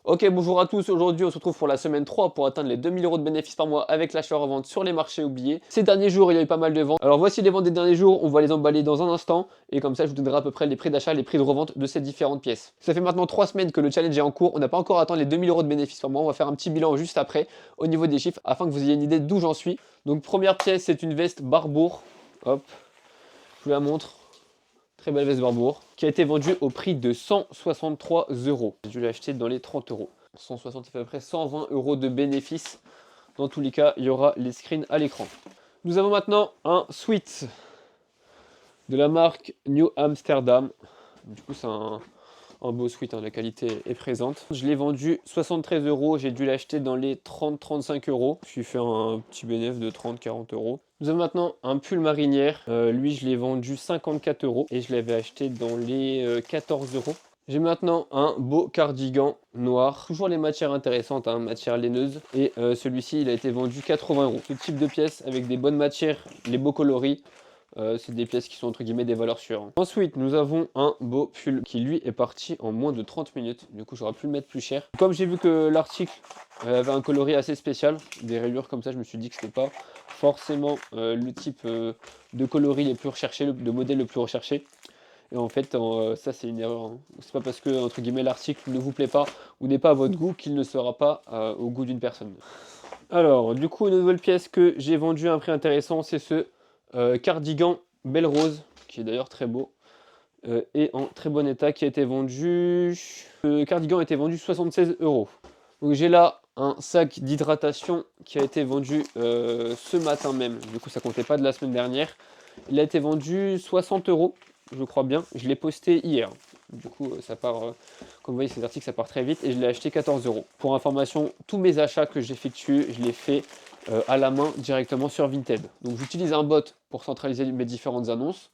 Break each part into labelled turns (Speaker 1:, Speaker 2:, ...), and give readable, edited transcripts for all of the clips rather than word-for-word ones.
Speaker 1: Ok, bonjour à tous, aujourd'hui on se retrouve pour la semaine 3 pour atteindre les 2000 € de bénéfices par mois avec l'achat-revente sur les marchés oubliés. Ces derniers jours il y a eu pas mal de ventes, alors voici les ventes des derniers jours, on va les emballer dans un instant et comme ça je vous donnerai à peu près les prix d'achat, les prix de revente de ces différentes pièces. Ça fait maintenant 3 semaines que le challenge est en cours, on n'a pas encore atteint les 2000 € de bénéfices par mois, on va faire un petit bilan juste après au niveau des chiffres afin que vous ayez une idée d'où j'en suis. Donc première pièce c'est une veste Barbour, hop, je vous la montre. Très belle veste Barbour, qui a été vendue au prix de 163 €. J'ai dû l'acheter dans les 30 €. 160, ça fait à peu près 120 € de bénéfice. Dans tous les cas, il y aura les screens à l'écran. Nous avons maintenant un sweat de la marque New Amsterdam. Du coup, c'est un beau sweat, hein, la qualité est présente. Je l'ai vendu 73 €, j'ai dû l'acheter dans les 30-35 €. Je suis fait un petit bénéfice de 30-40 €. Nous avons maintenant un pull marinière. Lui, je l'ai vendu 54 € et je l'avais acheté dans les 14 €. J'ai maintenant un beau cardigan noir. Toujours les matières intéressantes, hein, matière laineuse. Et celui-ci, il a été vendu 80 €. Ce type de pièce avec des bonnes matières, les beaux coloris. C'est des pièces qui sont entre guillemets des valeurs sûres, hein. Ensuite, nous avons un beau pull qui lui est parti en moins de 30 minutes. Du coup, j'aurais pu le mettre plus cher. Comme j'ai vu que l'article avait un coloris assez spécial, des rayures comme ça, je me suis dit que c'était pas forcément le type de coloris les plus recherchés, de modèle le plus recherché. Et en fait, ça c'est une erreur, hein. C'est pas parce que entre guillemets l'article ne vous plaît pas ou n'est pas à votre goût qu'il ne sera pas au goût d'une personne. Alors, du coup, une nouvelle pièce que j'ai vendue à un prix intéressant, c'est ce cardigan Belle Rose, qui est d'ailleurs très beau et en très bon état, qui a été vendu. Le cardigan a été vendu 76 €. Donc j'ai là un sac d'hydratation qui a été vendu ce matin même. Du coup, ça comptait pas de la semaine dernière. Il a été vendu 60 €, je crois bien. Je l'ai posté hier. Du coup, ça part, comme vous voyez, ces articles, ça part très vite. Et je l'ai acheté 14 €. Pour information, tous mes achats que j'effectue, je les fais à la main directement sur Vinted. Donc j'utilise un bot pour centraliser mes différentes annonces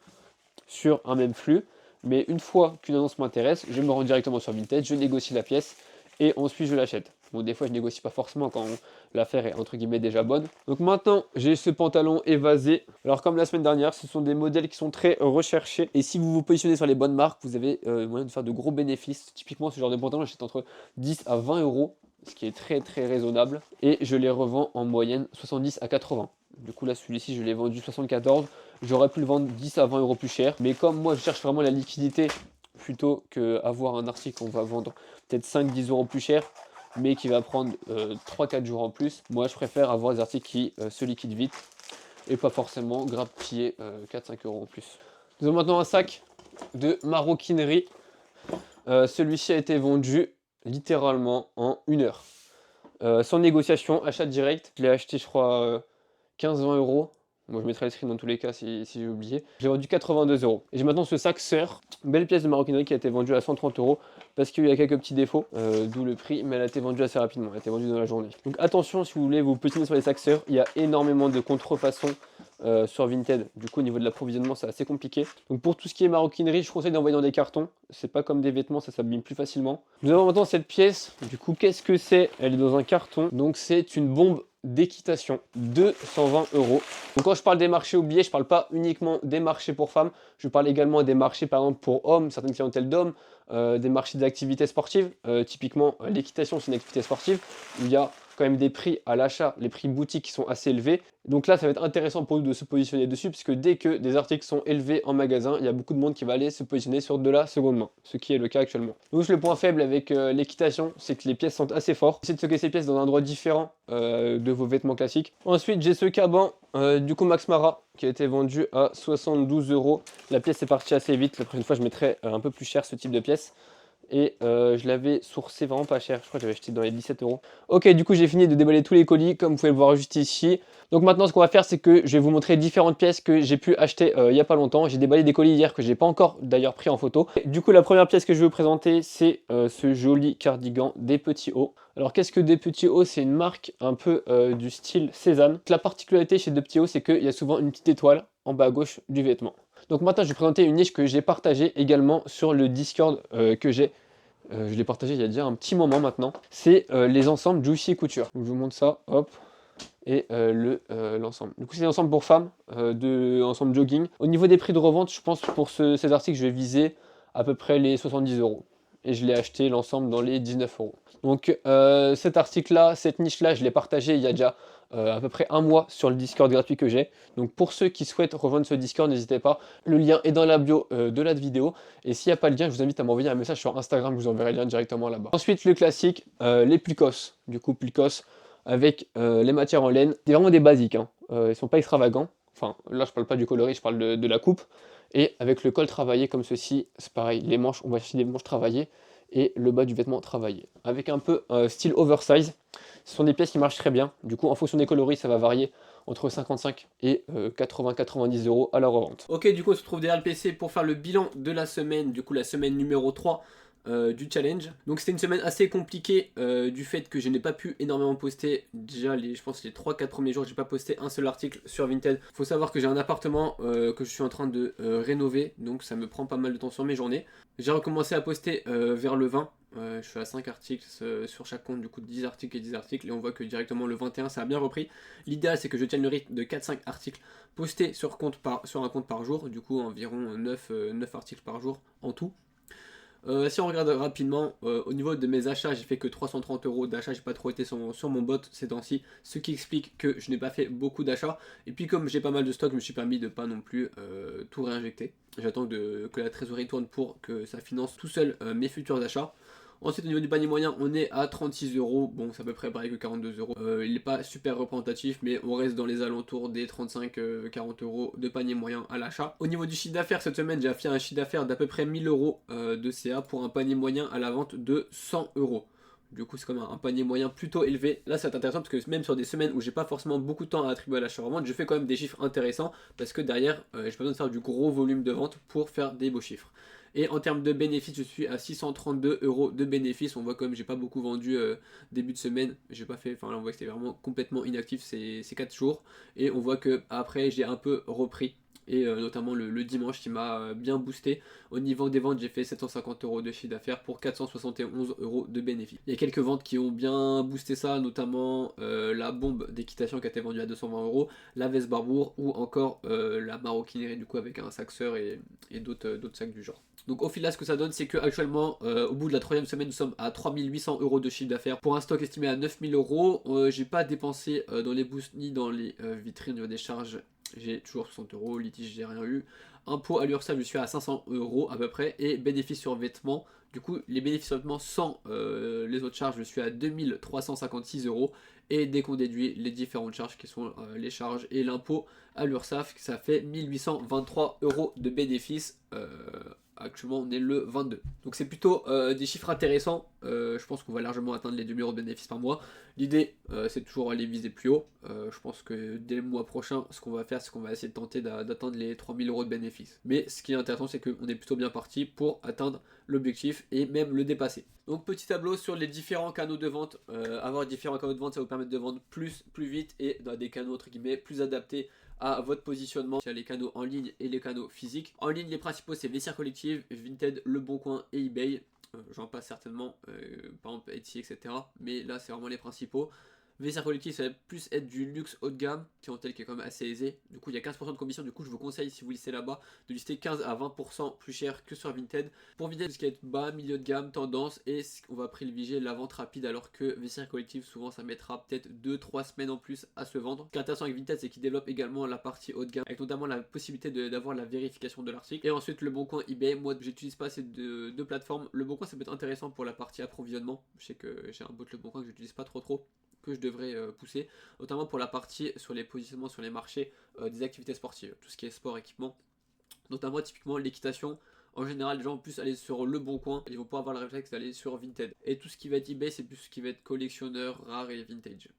Speaker 1: sur un même flux. Mais une fois qu'une annonce m'intéresse, je me rends directement sur Vinted, je négocie la pièce et ensuite je l'achète. Bon, des fois je négocie pas forcément quand l'affaire est entre guillemets déjà bonne. Donc maintenant j'ai ce pantalon évasé. Alors comme la semaine dernière, ce sont des modèles qui sont très recherchés et si vous vous positionnez sur les bonnes marques, vous avez moyen de faire de gros bénéfices. Typiquement ce genre de pantalon j'achète entre 10 à 20 €, ce qui est très raisonnable et je les revends en moyenne 70 à 80. Du coup là celui-ci je l'ai vendu 74. J'aurais pu le vendre 10 à 20 € plus cher. Mais comme moi je cherche vraiment la liquidité plutôt qu'avoir un article qu'on va vendre peut-être 5-10 € plus cher, mais qui va prendre 3-4 jours en plus, moi je préfère avoir des articles qui se liquident vite et pas forcément grappiller 4-5 € en plus. Nous avons maintenant un sac de maroquinerie. Celui-ci a été vendu littéralement en 1 heure. Sans négociation, achat direct. Je l'ai acheté je crois 15-20 €. Moi je mettrai les screens dans tous les cas si j'ai oublié. J'ai vendu 82 €. Et j'ai maintenant ce sac Sœur, belle pièce de maroquinerie qui a été vendue à 130 € parce qu'il y a quelques petits défauts, d'où le prix, mais elle a été vendue assez rapidement, elle a été vendue dans la journée. Donc attention si vous voulez vous positionner sur les sacs Sœur, il y a énormément de contrefaçons sur Vinted. Du coup au niveau de l'approvisionnement c'est assez compliqué. Donc pour tout ce qui est maroquinerie, je conseille d'envoyer dans des cartons. C'est pas comme des vêtements, ça s'abîme plus facilement. Nous avons maintenant cette pièce. Du coup qu'est-ce que c'est? Elle est dans un carton. Donc c'est une bombe d'équitation, 220 €. Donc quand je parle des marchés oubliés, je parle pas uniquement des marchés pour femmes, je parle également des marchés par exemple pour hommes, certaines clientèles d'hommes, des marchés d'activités sportives. Typiquement l'équitation c'est une activité sportive où il y a quand même des prix à l'achat, les prix boutiques qui sont assez élevés. Donc là ça va être intéressant pour nous de se positionner dessus puisque dès que des articles sont élevés en magasin, il y a beaucoup de monde qui va aller se positionner sur de la seconde main, ce qui est le cas actuellement. Donc le point faible avec l'équitation, c'est que les pièces sont assez fortes. Essayez de stocker ces pièces dans un endroit différent de vos vêtements classiques. Ensuite j'ai ce caban du coup Max Mara qui a été vendu à 72 €. La pièce est partie assez vite, la prochaine fois je mettrai un peu plus cher ce type de pièce. Et je l'avais sourcé vraiment pas cher, je crois que j'avais acheté dans les 17 €. Ok, du coup j'ai fini de déballer tous les colis comme vous pouvez le voir juste ici. Donc maintenant ce qu'on va faire c'est que je vais vous montrer différentes pièces que j'ai pu acheter il n'y a pas longtemps. J'ai déballé des colis hier que j'ai pas encore d'ailleurs pris en photo. Du coup la première pièce que je vais vous présenter c'est ce joli cardigan des Petits Hauts. Alors qu'est-ce que des Petits Hauts? C'est une marque un peu du style Cézanne. La particularité chez des Petits Hauts c'est qu'il y a souvent une petite étoile en bas à gauche du vêtement. Donc maintenant je vais présenter une niche que j'ai partagée également sur le Discord que j'ai. Je l'ai partagé il y a déjà un petit moment maintenant. C'est les ensembles Juicy Couture. Donc, je vous montre ça, hop, et l'ensemble. Du coup c'est l'ensemble pour femmes, ensemble jogging. Au niveau des prix de revente, je pense pour ces articles je vais viser à peu près les 70 €. et je l'ai acheté l'ensemble dans les 19 euros. Donc cet article-là, cette niche-là, je l'ai partagé il y a déjà à peu près un mois sur le Discord gratuit que j'ai. Donc pour ceux qui souhaitent rejoindre ce Discord, n'hésitez pas. Le lien est dans la bio de la vidéo. Et s'il n'y a pas le lien, je vous invite à m'envoyer un message sur Instagram, je vous enverrai le lien directement là-bas. Ensuite, le classique, les Plicos. Du coup, Plicos avec les matières en laine. C'est vraiment des basiques, hein. Ils sont pas extravagants. Enfin, là, je parle pas du coloris, je parle de la coupe. Et avec le col travaillé comme ceci, c'est pareil. Les manches, on va chercher des manches travaillées et le bas du vêtement travaillé. Avec un peu style oversize. Ce sont des pièces qui marchent très bien. Du coup, en fonction des coloris, ça va varier entre 55 et 80-90 euros à la revente. Ok, du coup, on se retrouve derrière le PC pour faire le bilan de la semaine, du coup, la semaine numéro 3 du challenge. Donc c'était une semaine assez compliquée du fait que je n'ai pas pu énormément poster. Déjà je pense les 3-4 premiers jours j'ai pas posté un seul article sur Vinted. Faut savoir que j'ai un appartement que je suis en train de rénover, donc ça me prend pas mal de temps sur mes journées. J'ai recommencé à poster vers le 20. Je suis à 5 articles sur chaque compte, du coup 10 articles et 10 articles, et on voit que directement le 21 ça a bien repris. L'idéal c'est que je tienne le rythme de 4-5 articles postés sur un compte par jour, du coup environ 9 articles par jour en tout. Si on regarde rapidement, au niveau de mes achats, j'ai fait que 330 euros d'achat, j'ai pas trop été sur mon bot ces temps-ci, ce qui explique que je n'ai pas fait beaucoup d'achats. Et puis comme j'ai pas mal de stock, je me suis permis de pas non plus tout réinjecter. J'attends que la trésorerie tourne pour que ça finance tout seul mes futurs achats. Ensuite, au niveau du panier moyen, on est à 36 euros. Bon, c'est à peu près pareil que 42 euros. Il n'est pas super représentatif, mais on reste dans les alentours des 35-40 euros de panier moyen à l'achat. Au niveau du chiffre d'affaires, cette semaine, j'ai fait un chiffre d'affaires d'à peu près 1000 euros de CA pour un panier moyen à la vente de 100 euros. Du coup, c'est comme un panier moyen plutôt élevé. Là, c'est intéressant parce que même sur des semaines où j'ai pas forcément beaucoup de temps à attribuer à l'achat-revente, je fais quand même des chiffres intéressants parce que derrière, j'ai pas besoin de faire du gros volume de vente pour faire des beaux chiffres. Et en termes de bénéfices, je suis à 632 euros de bénéfices. On voit quand même, j'ai pas beaucoup vendu début de semaine. J'ai pas fait, enfin là on voit que c'était vraiment complètement inactif ces 4 jours. Et on voit que après j'ai un peu repris. Et notamment le dimanche qui m'a bien boosté. Au niveau des ventes, j'ai fait 750 euros de chiffre d'affaires pour 471 euros de bénéfices. Il y a quelques ventes qui ont bien boosté ça, notamment la bombe d'équitation qui a été vendue à 220 euros, la veste Barbour ou encore la maroquinerie du coup avec un saxeur et d'autres sacs du genre. Donc au final, ce que ça donne, c'est qu'actuellement, au bout de la troisième semaine, nous sommes à 3800 euros de chiffre d'affaires pour un stock estimé à 9000 euros. J'ai pas dépensé dans les boosts ni dans les vitrines au niveau des charges. J'ai toujours 60 euros, litige, j'ai rien eu. Impôt à l'URSSAF, je suis à 500 euros à peu près. Et bénéfices sur vêtements, du coup, les bénéfices sur vêtements sans les autres charges, je suis à 2356 euros. Et dès qu'on déduit les différentes charges qui sont les charges et l'impôt à l'URSSAF, ça fait 1823 euros de bénéfices. Actuellement, on est le 22. Donc c'est plutôt des chiffres intéressants. Je pense qu'on va largement atteindre les 2000 euros de bénéfices par mois. L'idée, c'est toujours aller viser plus haut. Je pense que dès le mois prochain, ce qu'on va faire, c'est qu'on va essayer de tenter d'atteindre les 3000 euros de bénéfices. Mais ce qui est intéressant, c'est qu'on est plutôt bien parti pour atteindre l'objectif et même le dépasser. Donc petit tableau sur les différents canaux de vente. Avoir différents canaux de vente, ça va vous permettre de vendre plus vite et dans des canaux entre guillemets plus adaptés à votre positionnement. Il y a les canaux en ligne et les canaux physiques. En ligne, les principaux, c'est Vestiaire Collective, Vinted, Le Bon Coin et eBay. J'en passe certainement, par exemple Etsy, etc. Mais là, c'est vraiment les principaux. Vestiaire Collective, ça va plus être du luxe haut de gamme, clientèle qui est quand même assez aisée. Du coup, il y a 15% de commission. Du coup, je vous conseille, si vous listez là-bas, de lister 15 à 20% plus cher que sur Vinted. Pour Vinted, ce qui va être bas, milieu de gamme, tendance, et on va privilégier la vente rapide, alors que Vestiaire Collective, souvent, ça mettra peut-être 2-3 semaines en plus à se vendre. Ce qui est intéressant avec Vinted, c'est qu'il développe également la partie haut de gamme, avec notamment la possibilité d'avoir la vérification de l'article. Et ensuite, Le Bon Coin, eBay. Moi, j'utilise pas ces deux plateformes. Le Bon Coin, ça peut être intéressant pour la partie approvisionnement. Je sais que j'ai un bot Le Bon Coin que j'utilise pas trop, que je devrais pousser, notamment pour la partie sur les positionnements sur les marchés des activités sportives, tout ce qui est sport, équipement, notamment typiquement l'équitation. En général, les gens vont plus aller sur Le Bon Coin, ils vont pas avoir le réflexe d'aller sur Vinted. Et tout ce qui va être eBay, c'est plus ce qui va être collectionneur, rare et vintage.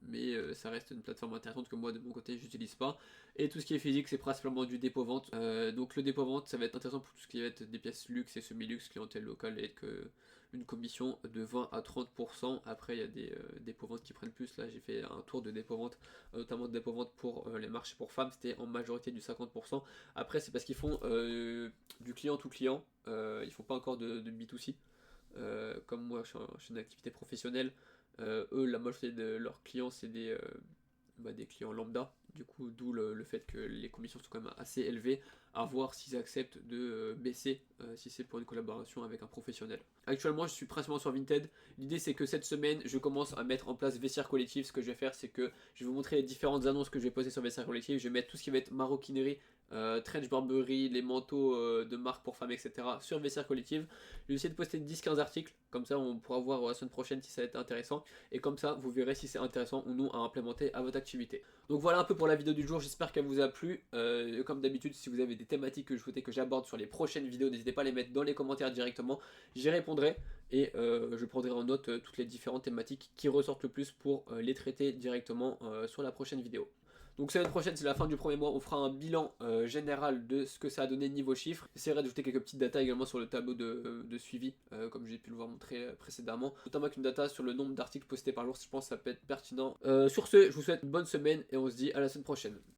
Speaker 1: Mais ça reste une plateforme intéressante que moi de mon côté j'utilise pas. Et tout ce qui est physique, c'est principalement du dépôt-vente. Donc le dépôt-vente, ça va être intéressant pour tout ce qui va être des pièces luxe et semi-luxe, clientèle locale, et que une commission de 20 à 30%. Après, il y a des dépôts-ventes qui prennent plus. Là, j'ai fait un tour de dépôt-vente, notamment de dépôt-vente pour les marchés pour femmes. C'était en majorité du 50%. Après, c'est parce qu'ils font du client tout client. Ils font pas encore de B2C. Comme moi, je suis une activité professionnelle. Eux, la majorité de leurs clients, c'est des clients lambda. Du coup, d'où le fait que les commissions sont quand même assez élevées, à voir s'ils acceptent de baisser si c'est pour une collaboration avec un professionnel. Actuellement, je suis principalement sur Vinted. L'idée, c'est que cette semaine, je commence à mettre en place Vestiaire Collectif. Ce que je vais faire, c'est que je vais vous montrer les différentes annonces que je vais poster sur Vestiaire Collectif. Je vais mettre tout ce qui va être maroquinerie, trench barberie, les manteaux de marque pour femmes, etc. sur Vestiaire Collectif. Je vais essayer de poster 10-15 articles, comme ça on pourra voir la semaine prochaine si ça va être intéressant, et comme ça vous verrez si c'est intéressant ou non à implémenter à votre activité. Donc voilà un peu pour la vidéo du jour, j'espère qu'elle vous a plu. Comme d'habitude, si vous avez des thématiques que je souhaitais que j'aborde sur les prochaines vidéos, n'hésitez pas à les mettre dans les commentaires directement, j'y répondrai, et je prendrai en note toutes les différentes thématiques qui ressortent le plus pour les traiter directement sur la prochaine vidéo. Donc semaine prochaine, c'est la fin du premier mois, on fera un bilan général de ce que ça a donné niveau chiffres. J'essaierai d'ajouter quelques petites datas également sur le tableau de suivi, comme j'ai pu le voir montrer précédemment. Notamment avec une data sur le nombre d'articles postés par jour, je pense que ça peut être pertinent. Sur ce, je vous souhaite une bonne semaine et on se dit à la semaine prochaine.